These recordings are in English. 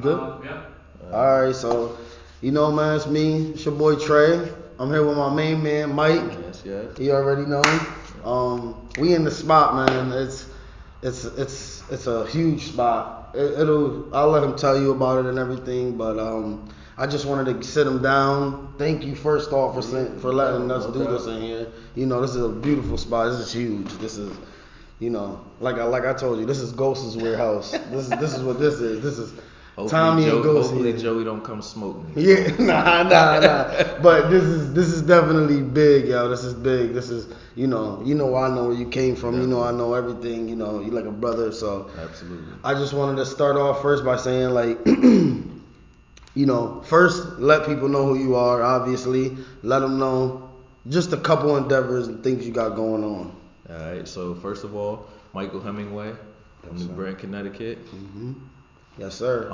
Good. Yeah. All right, so man, it's me. It's your boy Trey. I'm here with my main man Mike. Yes. You already know him. We in the spot, man. It's a huge spot. I'll let him tell you about it and everything, but I just wanted to sit him down. Thank you first off for letting us do this in here. This is a beautiful spot. This is huge. This is like I told you, this is Ghost's warehouse. This is what this is. This is Tommy and Ghost. Hopefully Joey don't come smoke me. Yeah, nah. But this is definitely big, yo. This is big. This is I know where you came from. Definitely. I know everything. You like a brother. So Absolutely. I just wanted to start off first by saying first let people know who you are. Obviously, let them know just a couple endeavors and things you got going on. All right. So first of all, Michael Hemingway from New Britain, Connecticut. Mm-hmm. Yes, sir.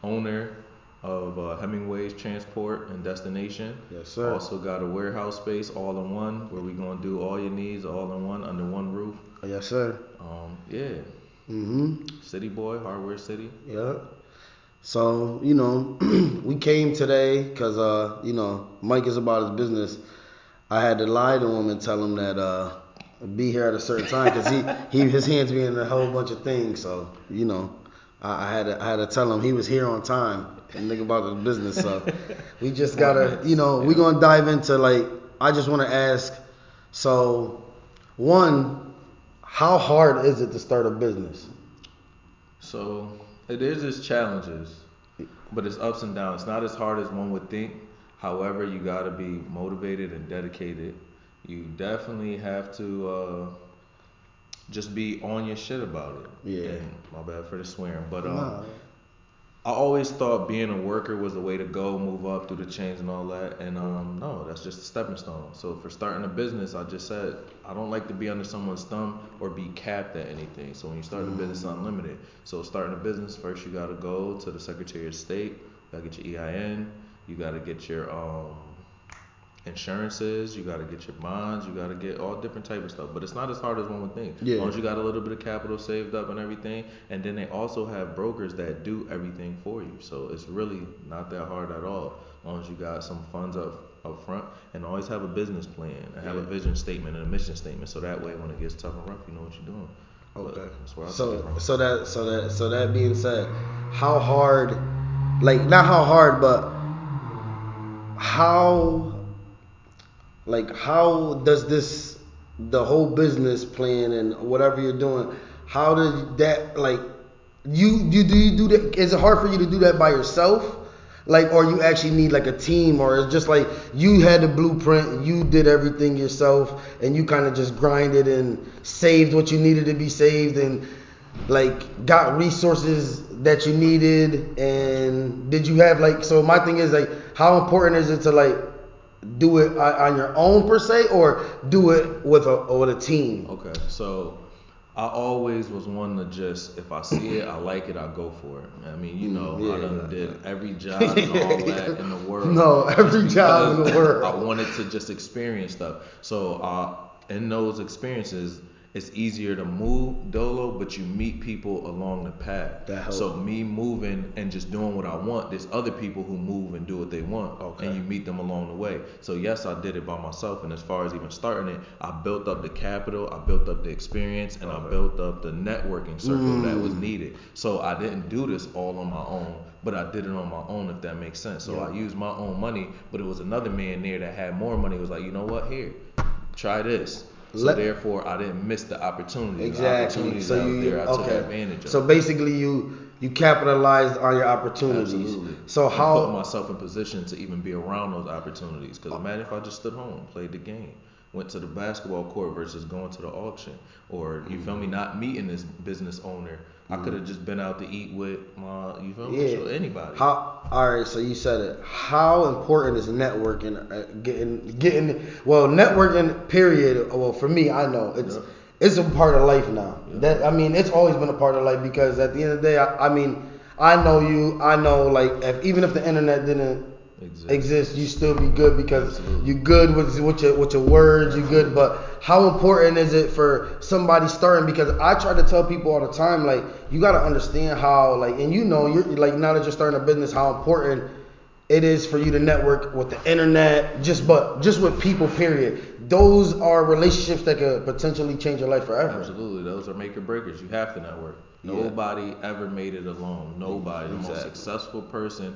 Owner of Hemingway's Transport and Destination. Yes, sir. Also got a warehouse space all in one where we're gonna do all your needs all in one under one roof. Yes, sir. Yeah. Mm-hmm. City boy, Hardware City. Yeah. So, we came today because, Mike is about his business. I had to lie to him and tell him that be here at a certain time because his hands be in a whole bunch of things. So, I had to tell him he was here on time and nigga about the business. So we just gotta, we gonna dive into I just want to ask. So, one, how hard is it to start a business? So there's its challenges, but it's ups and downs. It's not as hard as one would think. However, you gotta be motivated and dedicated. You definitely have to just be on your shit about it. Yeah. And my bad for the swearing, but Nah. I always thought being a worker was the way to go, move up through the chains and all that. And no, that's just a stepping stone. So for starting a business, I just said I don't like to be under someone's thumb or be capped at anything. So when you start a business, it's unlimited. So starting a business, first you gotta go to the Secretary of State, you gotta get your EIN, you gotta get your insurances, you gotta get your bonds, you gotta get all different type of stuff. But it's not as hard as one would think. Yeah. As long as you got a little bit of capital saved up and everything, and then they also have brokers that do everything for you. So it's really not that hard at all. As long as you got some funds up front, and always have a business plan and have a vision statement and a mission statement. So that way, when it gets tough and rough, you know what you're doing. Okay. That's where I So come from. so that being said, how hard, not how hard, but how does the whole business plan and whatever you're doing, how did that do you do that? Is it hard for you to do that by yourself? Or you actually need a team, or it's just you had the blueprint, you did everything yourself, and you kind of just grinded and saved what you needed to be saved, and got resources that you needed. And did you have so my thing is how important is it to do it on your own per se, or do it with a team? Okay, so I always was one to just, if I see it, I like it, I go for it. I mean, I done did every job and all that in the world. No, every job in the world. I wanted to just experience stuff. So in those experiences, it's easier to move dolo, but you meet people along the path. That helps. So me moving and just doing what I want, there's other people who move and do what they want, and you meet them along the way. So yes, I did it by myself, and as far as even starting it, I built up the capital, I built up the experience, and I built up the networking circle that was needed. So I didn't do this all on my own, but I did it on my own, if that makes sense. So I used my own money, but it was another man there that had more money. It was like, you know what, here, try this. So therefore, I didn't miss the opportunity. Exactly. The opportunities So out there, I took advantage of. So basically, you capitalized on your opportunities. Absolutely. So I put myself in position to even be around those opportunities. Because imagine if I just stood home, played the game, went to the basketball court versus going to the auction, or you feel me, not meeting this business owner. I could have just been out to eat with my, you feel me, so anybody. All right, so you said it. How important is networking? Networking. Period. Well, for me, I know it's a part of life now. It's always been a part of life, because at the end of the day, I know you. I know even if the internet didn't exists, you still be good because Absolutely. you good with your words, you good. But how important is it for somebody starting? Because I try to tell people all the time, like, you got to understand how, like, and you know, you're like, now that you're starting a business, how important it is for you to network with the internet, just with people, period. Those are relationships that could potentially change your life forever. Absolutely, those are make or breakers. You have to network. Nobody ever made it alone. Nobody. The most successful person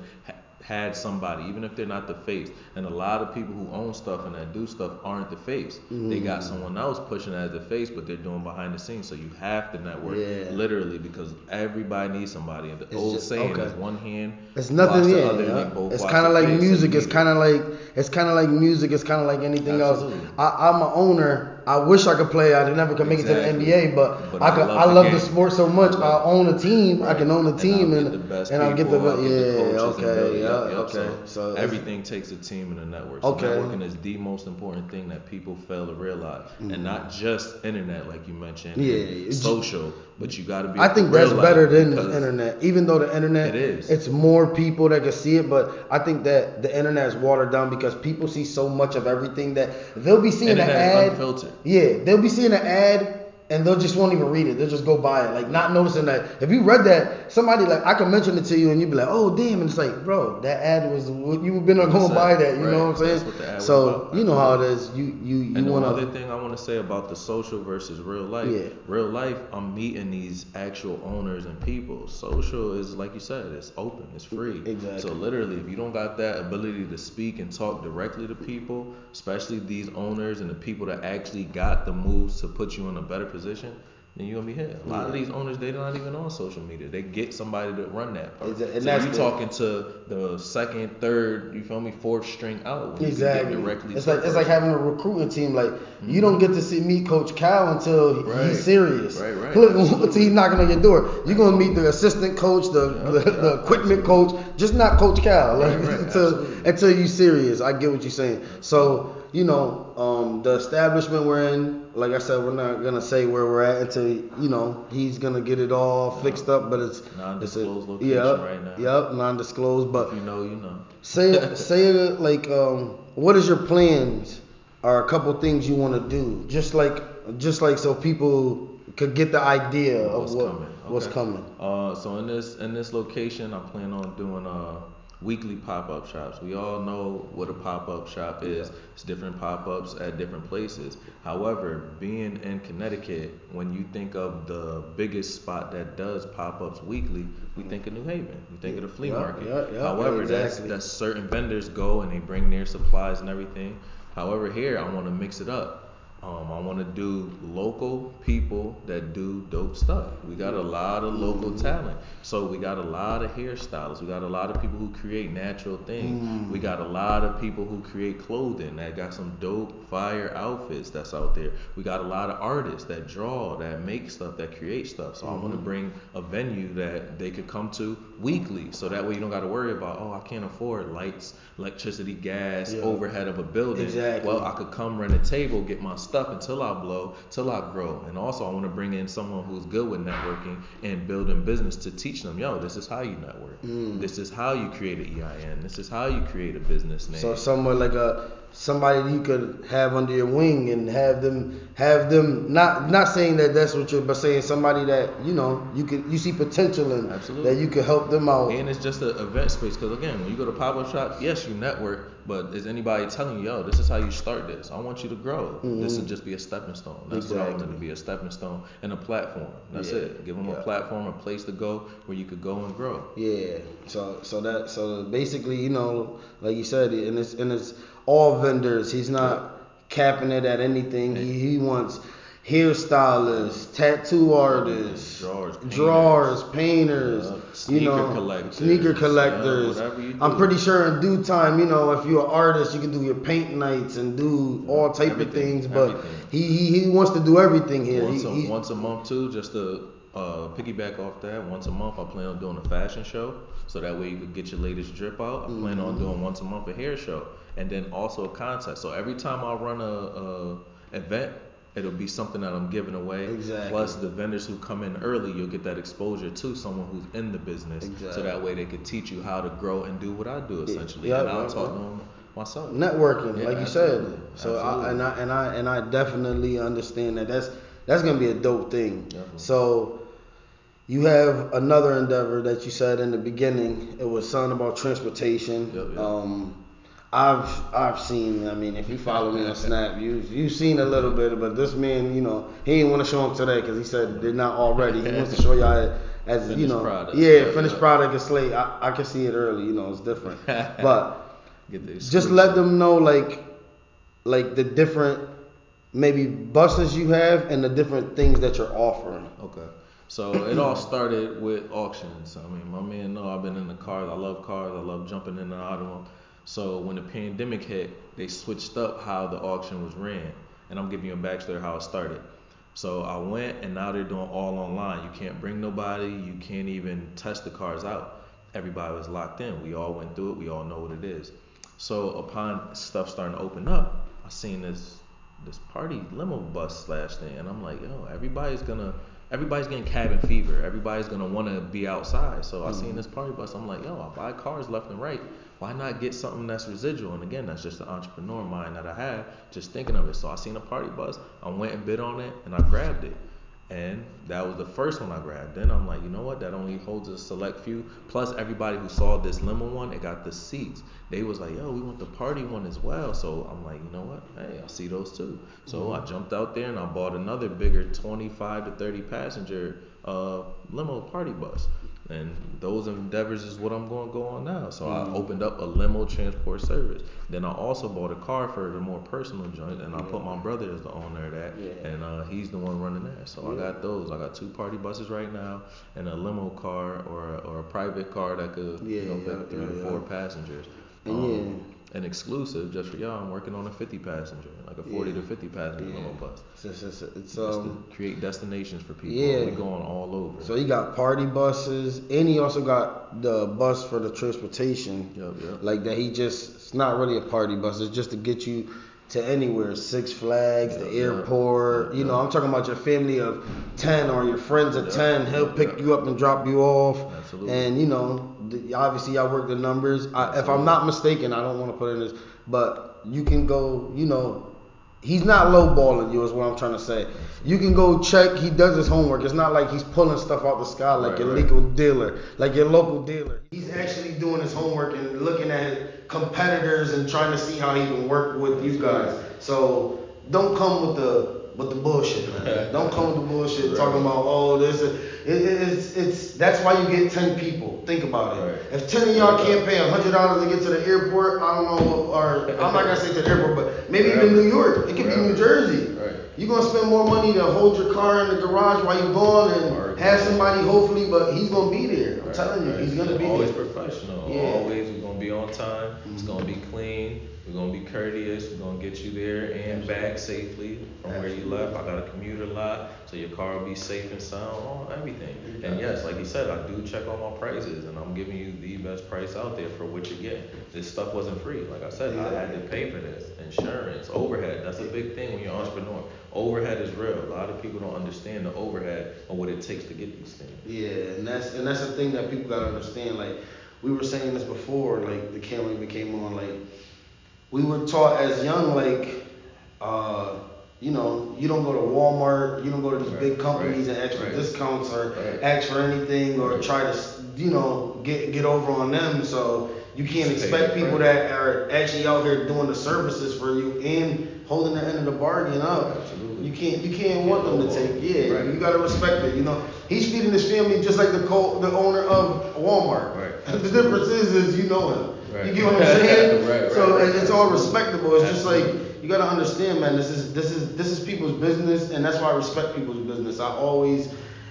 had somebody, even if they're not the face. And a lot of people who own stuff and that do stuff aren't the face. They got someone else pushing as the face, but they're doing behind the scenes. So you have to network, literally, because everybody needs somebody. And the old saying is one hand. It's nothing. The other, it's kind of like music. It's kind of like music. It's kind of like anything else. I'm an owner. I wish I could play. I never could make it to the NBA, but I love the sport so much. I own a team. I can own a team, and I'll get the okay. So everything takes a team and a network. So networking is the most important thing that people fail to realize, and not just internet, like you mentioned, social. But you got to be. I think that's better than the internet, even though the internet, it's more people that can see it. But I think that the internet is watered down because people see so much of everything that they'll be seeing an ad. Unfiltered. Yeah, they'll be seeing an ad and they'll just won't even read it. They'll just go by it, like not noticing that. If you read that, somebody like I can mention it to you and you'd be like, oh damn, and it's like, bro, that ad was you've been going by that. You know what I'm saying? So you know how it is. You and want. Another thing I want to say about the social versus real life. Yeah. Real life, I'm meeting these actual owners and people. Social is like you said, it's open, it's free. Exactly. So literally, if you don't got that ability to speak and talk directly to people, especially these owners and the people that actually got the moves to put you in a better position, then you're gonna be here. A lot of these owners, they're not even on social media. They get somebody to run that. And so you talking to the second, third, you feel me, fourth string out. Exactly. Directly it's like having a recruiting team. Like you don't get to meet Coach Cal until he's serious. Right. Until he's knocking on your door. You're gonna meet the assistant coach, the equipment coach, just not Coach Cal. Until you serious. I get what you're saying. So you know, the establishment we're in, like I said, we're not gonna say where we're at until he's gonna get it all fixed up. But it's non-disclosed location right now. Yep, non-disclosed. But if you know, you know. Say like, what is your plans? Or a couple things you want to do, just like so people could get the idea of what's coming. So in this location, I plan on doing weekly pop-up shops. We all know what a pop-up shop is. It's different pop-ups at different places. However, being in Connecticut, when you think of the biggest spot that does pop-ups weekly, we think of New Haven. We think of the flea market. However, that's certain vendors go and they bring their supplies and everything. However, here I want to mix it up. I want to do local people that do dope stuff. We got a lot of local talent. So we got a lot of hairstylists. We got a lot of people who create natural things. We got a lot of people who create clothing that got some dope fire outfits that's out there. We got a lot of artists that draw, that make stuff, that create stuff. So I want to bring a venue that they could come to weekly. So that way you don't got to worry about, I can't afford lights, electricity, gas, overhead of a building. Exactly. Well, I could come rent a table, get my stuff until I blow, till I grow. And also I want to bring in someone who's good with networking and building business to teach them, this is how you network. This is how you create an EIN. This is how you create a business name. So somewhere like somebody you could have under your wing and have them not saying that that's what you're, but saying somebody that you see potential in. Absolutely. That you could help them out. And it's just an event space, because again, when you go to pop-up shop, yes, you network, but is anybody telling you, this is how you start this? I want you to grow. This will just be a stepping stone. That's what I want it to be, a stepping stone and a platform. That's it. Give them a platform, a place to go where you could go and grow. Yeah. So basically, like you said, and it's all vendors. He's not capping it at anything. He wants hairstylists, tattoo artists, drawers, painters, sneaker collectors. I'm pretty sure in due time, if you're an artist, you can do your paint nights and do all type of things. But he wants to do everything here. Once a month too, just to piggyback off that. Once a month, I plan on doing a fashion show, so that way you could get your latest drip out. I plan on doing once a month a hair show, and then also a contest. So every time I run a event, It'll be something that I'm giving away. Exactly. Plus the vendors who come in early, you'll get that exposure to someone who's in the business. Exactly. So that way they could teach you how to grow and do what I do essentially. Yeah, and I'll talk to them myself. Networking, Yeah, like you absolutely. said. So Absolutely. I definitely understand that. That's gonna be a dope thing. Definitely. So you have another endeavor that you said in the beginning. It was something about transportation. Yep. I've seen. I mean, if you follow me on Snap, you've seen a little bit. But this man, he didn't want to show him today because he said they're not all ready. He wants to show y'all as Finished product. finished product is late. I can see it early. It's different. But just let them know like the different maybe buses you have and the different things that you're offering. Okay. So it all started with auctions. I mean, my man know I've been in the cars. I love cars. I love jumping in and out of them. So when the pandemic hit, they switched up how the auction was ran. And I'm giving you a backstory how it started. So I went, and now they're doing all online. You can't bring nobody. You can't even test the cars out. Everybody was locked in. We all went through it. We all know what it is. So upon stuff starting to open up, I seen this party limo bus / thing, and I'm like, yo, everybody's getting cabin fever. Everybody's gonna want to be outside. So I seen this party bus. I'm like, yo, I buy cars left and right. Why not get something that's residual? And again, that's just the entrepreneur mind that I have, just thinking of it. So I seen a party bus. I went and bid on it, and I grabbed it. And that was the first one I grabbed. Then I'm like, you know what? That only holds a select few. Plus, everybody who saw this limo one, it got the seats. They was like, yo, we want the party one as well. So I'm like, you know what? Hey, I see those too. So I jumped out there and I bought another bigger 25 to 30 passenger limo party bus. And those endeavors is what I'm going to go on now. So I opened up a limo transport service. Then I also bought a car for the more personal joint, and I put my brother as the owner of that, and he's the one running that. So I got those. I got 2 party buses right now, and a limo car or a private car that could fit 3 to 4 passengers. An exclusive just for y'all. I'm working on a 50 passenger, like a 40 to 50 passenger limo bus. It's to create destinations for people. Yeah. We going all over. So you got party buses, and he also got the bus for the transportation. Yep. Like that, it's not really a party bus. It's just to get you to anywhere, Six Flags, the airport. I'm talking about your family of 10 or your friends of 10. He'll pick you up and drop you off. Absolutely. And obviously I work the numbers. If I'm not mistaken, I don't want to put in this, but you can go. He's not lowballing you, is what I'm trying to say. You can go check. He does his homework. It's not like he's pulling stuff out the sky like your legal dealer, like your local dealer. He's actually doing his homework and looking at his competitors and trying to see how he can work with you guys. So don't come with the bullshit, man. Don't come with the bullshit talking about this. It's that's why you get 10 people. Think about it. Right. If 10 of y'all can't pay $100 to get to the airport, I don't know, or I'm not gonna say to the airport, but maybe even New York. It could be New Jersey. Right. You're gonna spend more money to hold your car in the garage while you're gone and have somebody hopefully, but he's gonna be there. I'm telling you, he's gonna be always there. Professional. Yeah. Always, we're gonna be on time. It's gonna be clean. We're gonna be courteous. We're gonna get you there and back safely from where you left. I got a commuter lot, so your car will be safe and sound on everything. And yes, like you said, I do check all my prices, and I'm giving you the best price out there for what you're getting. This stuff wasn't free. Like I said, I had to pay for this. Insurance, overhead. That's a big thing when you're an entrepreneur. Overhead is real. A lot of people don't understand the overhead or what it takes to get these things. Yeah, and that's the thing that people gotta understand. Like we were saying this before, like the camera even came on. Like we were taught as young, like you don't go to Walmart, you don't go to these big companies and ask for discounts or ask for anything or try to get over on them. So you can't expect people that are actually out here doing the services for you and holding the end of the bargain up. Absolutely. You can't want them to take. You gotta respect it. He's feeding his family just like the owner of Walmart. Right. The difference is you know him. Right. You get what I'm saying? So it's all respectable. It's just like you gotta understand, man. This is people's business, and that's why I respect people's business.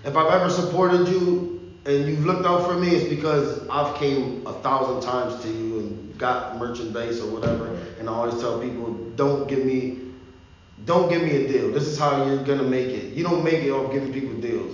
If I've ever supported you and you've looked out for me, it's because I've came 1,000 times to you and got merchandise or whatever. And I always tell people, don't give me a deal. This is how you're gonna make it. You don't make it off giving people deals.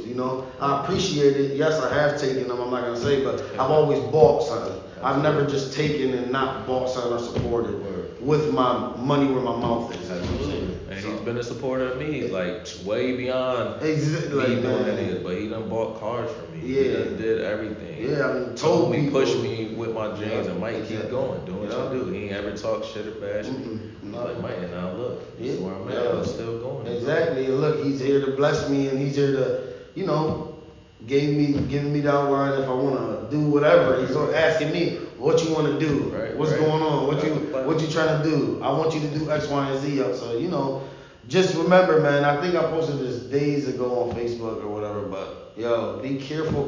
I appreciate it. Yes, I have taken them. I'm not gonna say, but I've always bought something. I've never just taken and not bought something or supported with my money where my mouth is. Absolutely. And So, he's been a supporter of me. He's like way beyond exactly, me like, doing man. anything. But he done bought cars for me. Yeah. He done did everything. Yeah, I mean, told me, people, push me with my dreams, and Mike, keep going, do what yeah. you do. He ain't ever talk shit or bash me. He's like, Mike, and now look, this is where I'm at. I'm still going. Exactly. And look, he's here to bless me, and he's here to, you know, giving me the outline if I want to do whatever. He's asking me what you want to do, what's going on, what you trying to do. I want you to do X, Y, and Z. So you know, just remember, man. I think I posted this days ago on Facebook or whatever, but yo, be careful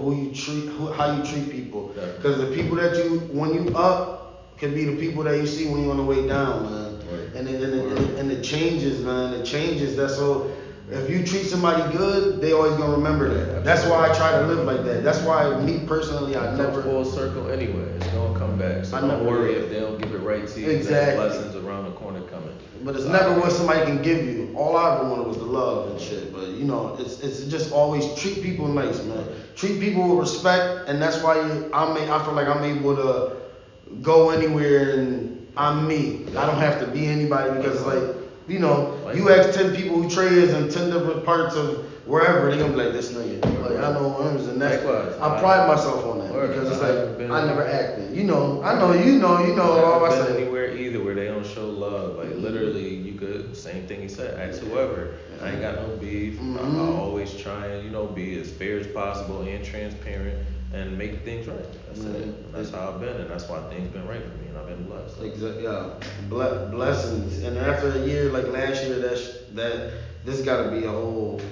how you treat people, because the people that when you up can be the people that you see when you're on the way down, man. And it changes, man. It changes. That's so. If you treat somebody good, they always gonna remember that. That's why I try to live like that. That's why me personally, I never full circle anyway. It's gonna come back. So don't worry if they don't give it right to you. Exactly. Blessings around the corner coming. But it's never what somebody can give you. All I ever wanted was the love and shit. But you know, it's just always treat people nice, man. Treat people with respect, and that's why I feel like I'm able to go anywhere and I'm me. I don't have to be anybody because like. You know, you ask 10 people who trades in 10 different parts of wherever, they gonna be like, this nigga. Like, I know him, and that's I pride myself on that because it's like I never acted. You know, I know, you know all I say. Anywhere either where they don't show love. Like literally, you could same thing he said. Ask whoever. I ain't got no beef. I always try and be as fair as possible and transparent and make things right. That's it. And that's how I've been, and that's why things been right for me, and I've been blessed. So. Exactly. Yeah. Blessings. And after a year like last year, this got to be a whole,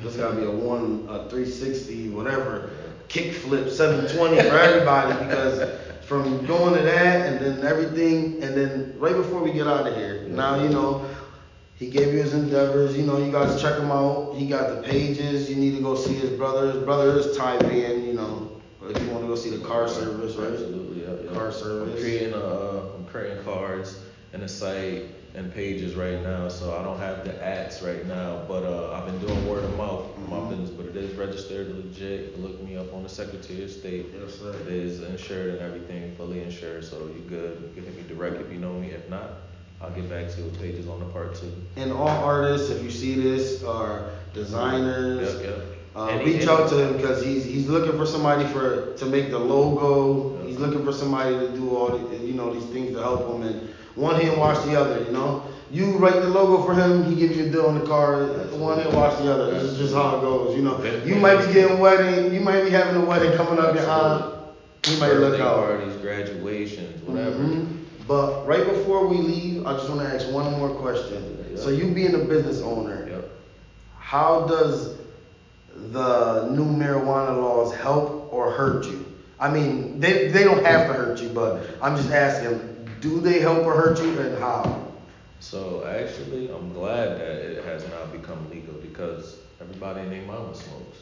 this got to be a 360, whatever, kick flip, 720 for everybody because from going to that and then everything, and then right before we get out of here, now he gave you his endeavors. You guys check him out. He got the pages. You need to go see his brother. His brother is Thai van. If you want to go see the car service, right? Absolutely, yeah. Car service. I'm creating cards and a site and pages right now, so I don't have the ads right now. But I've been doing word of mouth for my business. But it is registered legit. You can look me up on the Secretary of State. Yes, sir. It is insured and everything, fully insured. So you good. You can hit me direct if you know me. If not, I'll get back to you with pages on the part 2. And all artists, if you see this, are designers. Yep. Reach out to him because he's looking for somebody to make the logo. Yep. He's looking for somebody to do all these things to help him. And one hand wash the other. You write the logo for him, he gives you a deal on the car. One hand wash the other. This is just how it goes. You might be getting wedding. You might be having a wedding coming up behind. You might look out. Parties, graduations, whatever. But right before we leave, I just want to ask one more question. Yep. So you being a business owner, how does the new marijuana laws help or hurt you? I mean, they don't have to hurt you, but I'm just asking, do they help or hurt you, and how? So actually, I'm glad that it has now become legal because everybody and their mama smokes.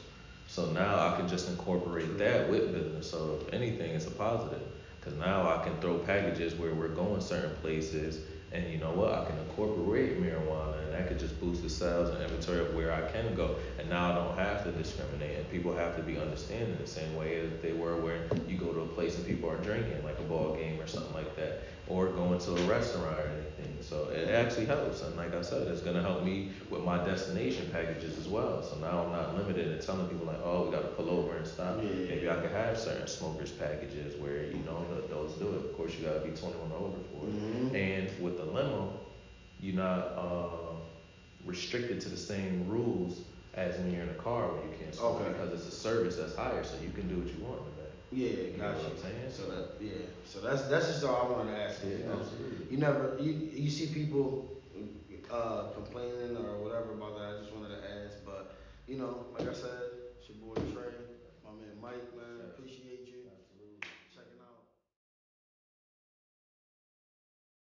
So now I can just incorporate that with business. So if anything, it's a positive. Because now I can throw packages where we're going certain places, and you know what, I can incorporate marijuana, and that could just boost the sales and inventory of where I can go. And now I don't have to discriminate, and people have to be understanding the same way as they were where you go to a place and people are drinking, like a ball game or something like that, or going to a restaurant or anything. So it actually helps, and like I said, it's gonna help me with my destination packages as well. So now I'm not limited in telling people like, oh, we gotta pull over and stop. Maybe I could have certain smokers packages where the adults do it. Of course, you gotta be 21 or over for it. And with the limo, you're not restricted to the same rules as when you're in a car where you can't smoke because it's a service that's higher, so you can do what you want in the back. Yeah, gotcha. What I'm saying? So that's just all I wanted to ask you. Absolutely. You see people complaining or whatever about that. I just wanted to ask, but like I said, it's your boy Trey, my man Mike, man. Appreciate